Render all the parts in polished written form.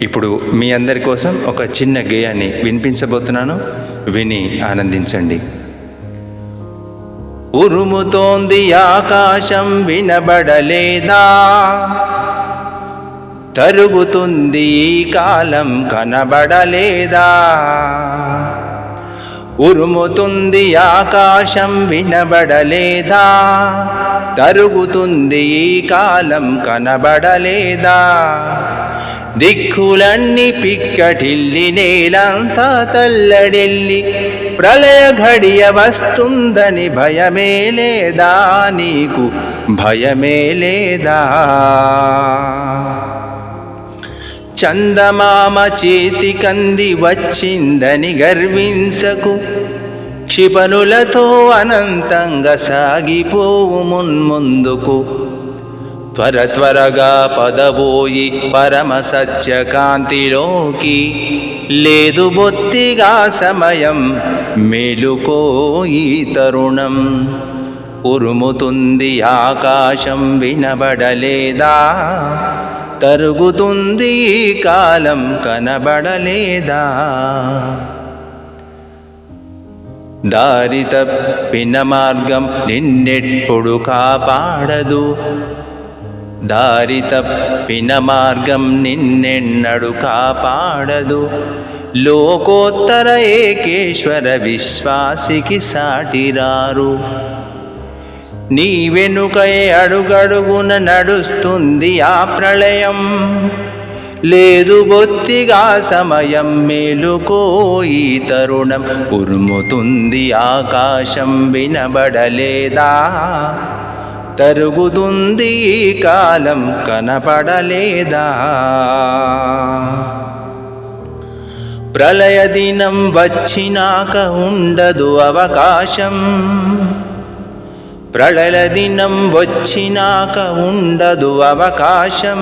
ఇప్పుడు మీ అందరి కోసం ఒక చిన్న గేయాన్ని వినిపించబోతున్నాను. విని ఆనందించండి. ఉరుముతోంది ఆకాశం వినబడలేదా, తరుగుతుంది ఈ కాలం కనబడలేదా. ఉరుముతుంది ఆకాశం వినబడలేదా, తరుగుతుంది ఈ కాలం కనబడలేదా. దిక్కులన్నీ పిక్కటిల్లి నేలంతా తల్లడిల్లి ప్రళయ ఘడియ వస్తుందని భయమే లేదా, నీకు భయమే లేదా. చందమామ చేతికంది వచ్చిందని గర్వించకు, క్షిపణులతో అనంతంగా సాగిపోవు మున్ముందుకు. త్వర త్వరగా పదబోయి పరమ సత్యకాంతిలోకి, లేదు బొత్తిగా సమయం మేలుకో ఈ తరుణం. ఉరుముతుంది ఆకాశం వినబడలేదా, తరుగుతుంది ఈ కాలం కనబడలేదా. దారి తప్పిన మార్గం నిన్నెప్పుడు కాపాడదు, దారి తప్పిన మార్గం నిన్నెన్నడు కాపాడదు. లోకోత్తర ఏకేశ్వర విశ్వాసికి సాటిరారు. నీ వెనుకై అడుగడుగున నడుస్తుంది ఆ ప్రళయం, లేదు బొత్తిగా సమయం మేలుకో ఈ తరుణం. ఉరుముతుంది ఆకాశం వినబడలేదా, తరుగుతుంది ఈ కాలం కనపడలేదా. ప్రళయ దినం వచ్చినాక ఉండదు అవకాశం, ప్రళయ దినం వచ్చినాక ఉండదు అవకాశం.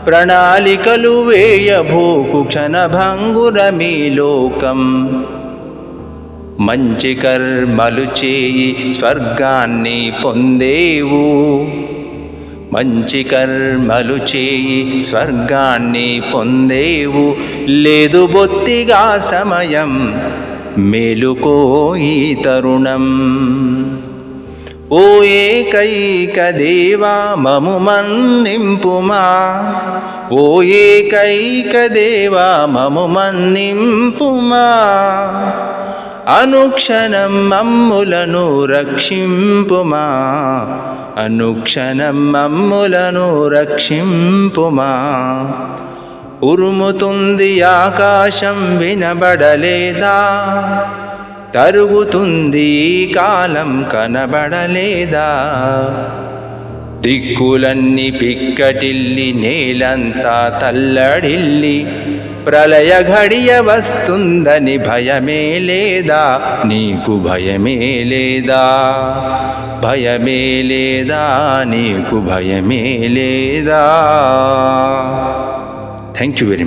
ప్రణాళికలు వేయబోకు క్షణభంగురమీ లోకం. మంచి కర్మలు చేయి స్వర్గాన్ని పొందేవు, మంచి కర్మలు చేయి స్వర్గాన్ని పొందేవు. లేదు బొత్తిగా సమయం మేలుకో ఈ తరుణం. ఓ ఏకైక దేవా మము మన్నింపుమా, ఓ ఏకైక దేవా మము మన్నింపుమా. అనుక్షణం మమ్ములను రక్షింపుమా, అనుక్షణం మమ్ములను రక్షింపుమా. ఉరుముతుంది ఆకాశం వినబడలేదా, తరుగుతుంది ఈ కాలం కనబడలేదా. దిక్కులన్నీ పిక్కటిల్లి నేలంతా తల్లడిల్లి ప్రళయ ఘడియ వస్తుందని భయమే లేదా, నీకు భయమే లేదా. భయమే లేదా, నీకు భయమే లేదా. Thank you very much.